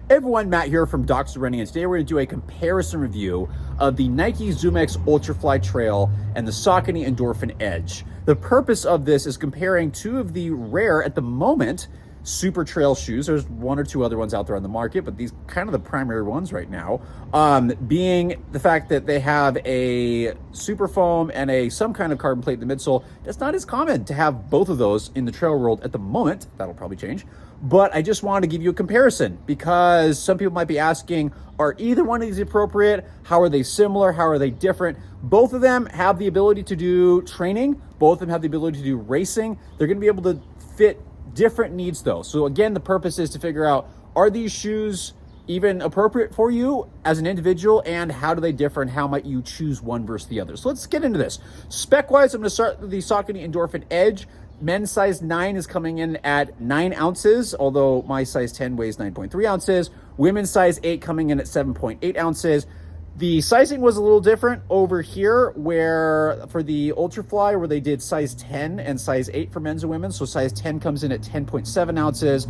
Everyone, Matt here from Dr. Running, and today we're going to do a comparison review of the Nike ZoomX Ultrafly Trail and the Saucony Endorphin Edge. The purpose of this is comparing two of the rare, at the moment, super trail shoes. There's one or two other ones out there on the market, but these kind of the primary ones right now, being the fact that they have a super foam and some kind of carbon plate in the midsole. That's not as common to have both of those in the trail world at the moment. That'll probably change. But I just wanted to give you a comparison because some people might be asking, are either one of these appropriate? How are they similar? How are they different? Both of them have the ability to do training. Both of them have the ability to do racing. They're going to be able to fit different needs though. So again, the purpose is to figure out, are these shoes even appropriate for you as an individual, and how do they differ, and how might you choose one versus the other? So let's get into this. Spec-wise, I'm going to start with the Saucony Endorphin Edge. Men's size 9 is coming in at 9 ounces, although my size 10 weighs 9.3 ounces. Women's size 8 coming in at 7.8 ounces. The sizing was a little different over here, where for the Ultrafly, where they did size 10 and size 8 for men's and women's. So size 10 comes in at 10.7 ounces.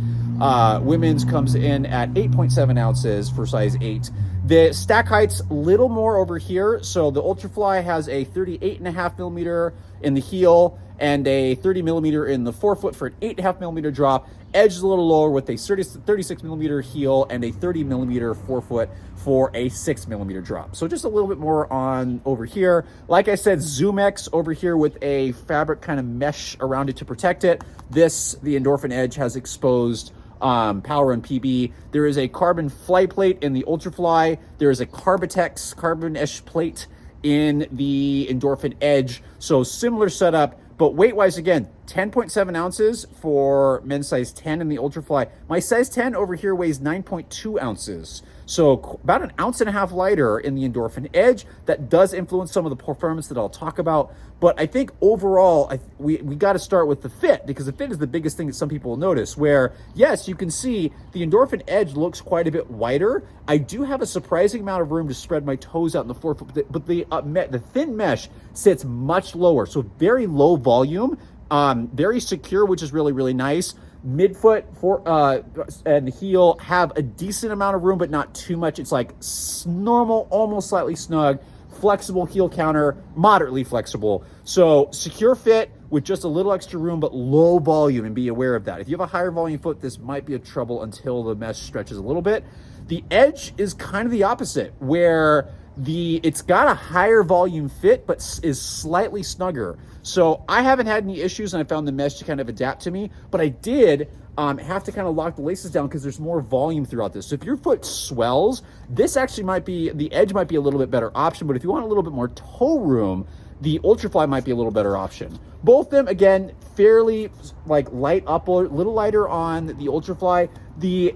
Women's comes in at 8.7 ounces for size 8. The stack height's a little more over here. So the Ultrafly has a 38.5 millimeter in the heel and a 30 millimeter in the forefoot for an 8.5 millimeter drop. Edge is a little lower with a 36 millimeter heel and a 30 millimeter forefoot for a 6 millimeter drop. So just a little bit more on over here. Like I said, ZoomX over here with a fabric kind of mesh around it to protect it. The Endorphin Edge, has exposed power and PB. There is a carbon fly plate in the Ultrafly. There is a Carbitex carbon-ish plate in the Endorphin Edge. So similar setup, but weight-wise, again, 10.7 ounces for men's size 10 in the Ultrafly. My size 10 over here weighs 9.2 ounces. So about an ounce and a half lighter in the Endorphin Edge. That does influence some of the performance that I'll talk about. But I think overall, we got to start with the fit, because the fit is the biggest thing that some people will notice, where, yes, you can see the Endorphin Edge looks quite a bit wider. I do have a surprising amount of room to spread my toes out in the forefoot, but the thin mesh sits much lower. So very low volume, very secure, which is really, really nice. Midfoot and heel have a decent amount of room, but not too much. It's like normal, almost slightly snug. Flexible heel counter, moderately flexible. So secure fit with just a little extra room, but low volume, and be aware of that. If you have a higher volume foot, this might be a trouble until the mesh stretches a little bit. The Edge is kind of the opposite, where it's got a higher volume fit, but is slightly snugger. So I haven't had any issues, and I found the mesh to kind of adapt to me, but I did have to kind of lock the laces down because there's more volume throughout this. So if your foot swells, this actually the Edge might be a little bit better option, but if you want a little bit more toe room, the Ultrafly might be a little better option. Both of them, again, fairly light up, a little lighter on the Ultrafly. The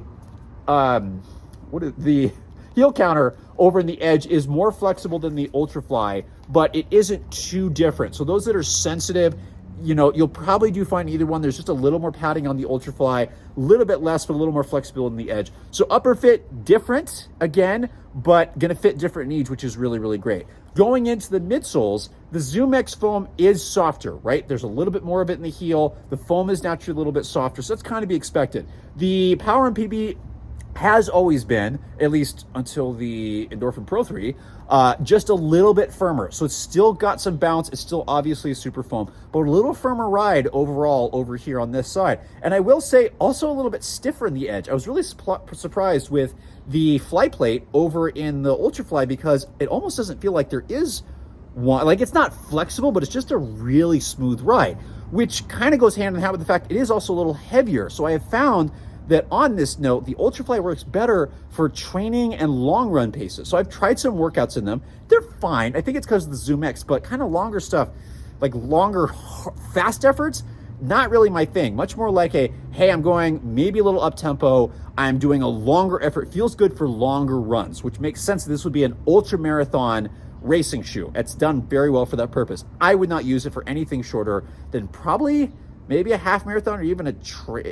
heel counter over in the Edge is more flexible than the Ultrafly, but it isn't too different. So those that are sensitive, you'll probably do find either one. There's just a little more padding on the Ultrafly, a little bit less, but a little more flexible in the Edge. So upper fit, different again, but gonna fit different needs, which is really, really great. Going into the midsoles, the ZoomX foam is softer, right? There's a little bit more of it in the heel. The foam is naturally a little bit softer, so that's kind of be expected. The power and PB has always been, at least until the Endorphin Pro 3, just a little bit firmer. So it's still got some bounce. It's still obviously a super foam, but a little firmer ride overall over here on this side. And I will say also a little bit stiffer in the Edge. I was really surprised with the fly plate over in the Ultrafly, because it almost doesn't feel like there is one. Like, it's not flexible, but it's just a really smooth ride, which kind of goes hand in hand with the fact it is also a little heavier. So I have found that on this note, the Ultrafly works better for training and long run paces. So I've tried some workouts in them. They're fine. I think it's because of the ZoomX, but kind of longer stuff, like longer fast efforts, not really my thing. Much more like hey, I'm going maybe a little up tempo. I'm doing a longer effort. Feels good for longer runs, which makes sense. This would be an ultra marathon racing shoe. It's done very well for that purpose. I would not use it for anything shorter than probably maybe a half marathon, or even a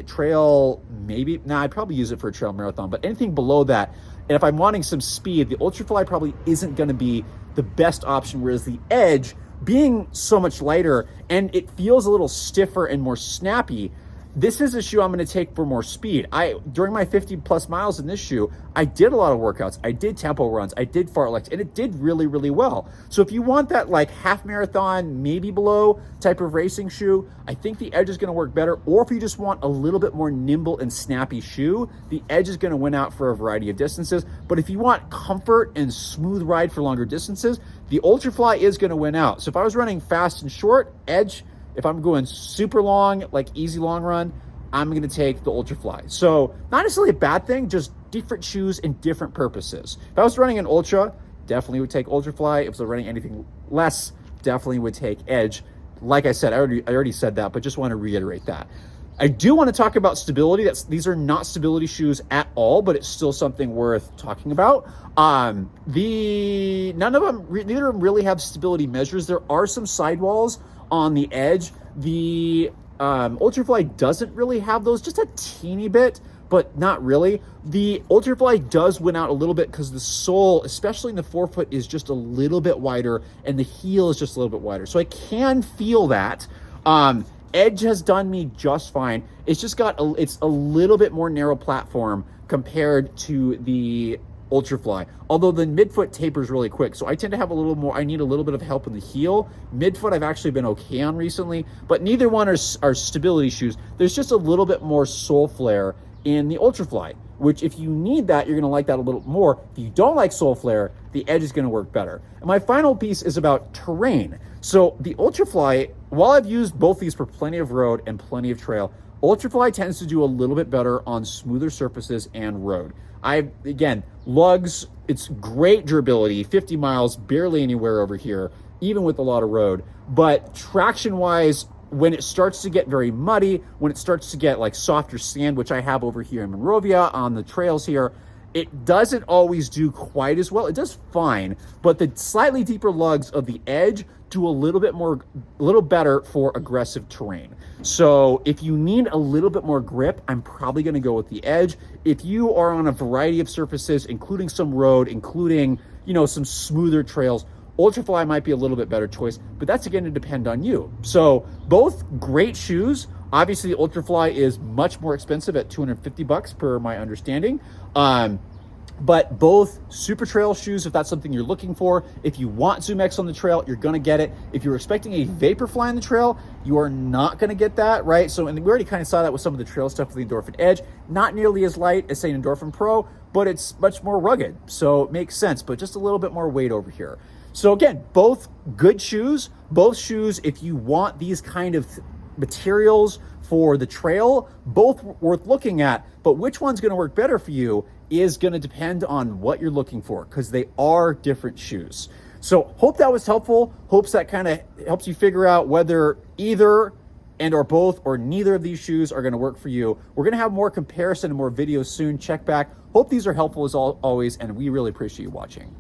trail, maybe. I'd probably use it for a trail marathon, but anything below that, and if I'm wanting some speed, the Ultrafly probably isn't gonna be the best option, whereas the Edge, being so much lighter, and it feels a little stiffer and more snappy, this is a shoe I'm going to take for more speed. During my 50 plus miles in this shoe, I did a lot of workouts. I did tempo runs. I did fartleks, and it did really, really well. So if you want that like half marathon, maybe below type of racing shoe, I think the Edge is going to work better. Or if you just want a little bit more nimble and snappy shoe, the Edge is going to win out for a variety of distances. But if you want comfort and smooth ride for longer distances, the Ultrafly is going to win out. So if I was running fast and short, Edge. If I'm going super long, like easy long run, I'm going to take the Ultrafly. So not necessarily a bad thing, just different shoes and different purposes. If I was running an Ultra, definitely would take Ultrafly. If I was running anything less, definitely would take Edge. Like I said, I already said that, but just want to reiterate that. I do want to talk about stability. These are not stability shoes at all, but it's still something worth talking about. Neither of them really have stability measures. There are some sidewalls on the Edge. The Ultrafly doesn't really have those, just a teeny bit, but not really. The Ultrafly does win out a little bit because the sole, especially in the forefoot, is just a little bit wider, and the heel is just a little bit wider. So I can feel that. Edge has done me just fine. It's just it's a little bit more narrow platform compared to the Ultrafly, although the midfoot tapers really quick. So I tend to have I need a little bit of help in the heel. Midfoot I've actually been okay on recently, but neither one are stability shoes. There's just a little bit more sole flare in the Ultrafly, which if you need that, you're gonna like that a little more. If you don't like sole flare, the Edge is gonna work better. And my final piece is about terrain. So the Ultrafly, while I've used both these for plenty of road and plenty of trail, Ultrafly tends to do a little bit better on smoother surfaces and road. Again, lugs, it's great durability, 50 miles, barely anywhere over here, even with a lot of road. But traction-wise, when it starts to get very muddy, when it starts to get like softer sand, which I have over here in Monrovia on the trails here, it doesn't always do quite as well. It does fine, but the slightly deeper lugs of the Edge do a little better for aggressive terrain. So if you need a little bit more grip, I'm probably going to go with the Edge. If you are on a variety of surfaces, including some road, including, some smoother trails, Ultrafly might be a little bit better choice, but that's again to depend on you. So both great shoes. Obviously, Ultrafly is much more expensive at $250 per my understanding. But both super trail shoes, if that's something you're looking for. If you want ZoomX on the trail, you're going to get it. If you're expecting a Vaporfly on the trail, you are not going to get that, right? So, and we already kind of saw that with some of the trail stuff with the Endorphin Edge. Not nearly as light as, say, an Endorphin Pro, but it's much more rugged. So it makes sense, but just a little bit more weight over here. So again, both good shoes. Both shoes, if you want these kind of materials for the trail, both worth looking at. But which one's going to work better for you is going to depend on what you're looking for, because they are different shoes. So hope that was helpful. Hopes that kind of helps you figure out whether either and or both or neither of these shoes are going to work for you. We're going to have more comparison and more videos soon. Check back. Hope these are helpful as always, and we really appreciate you watching.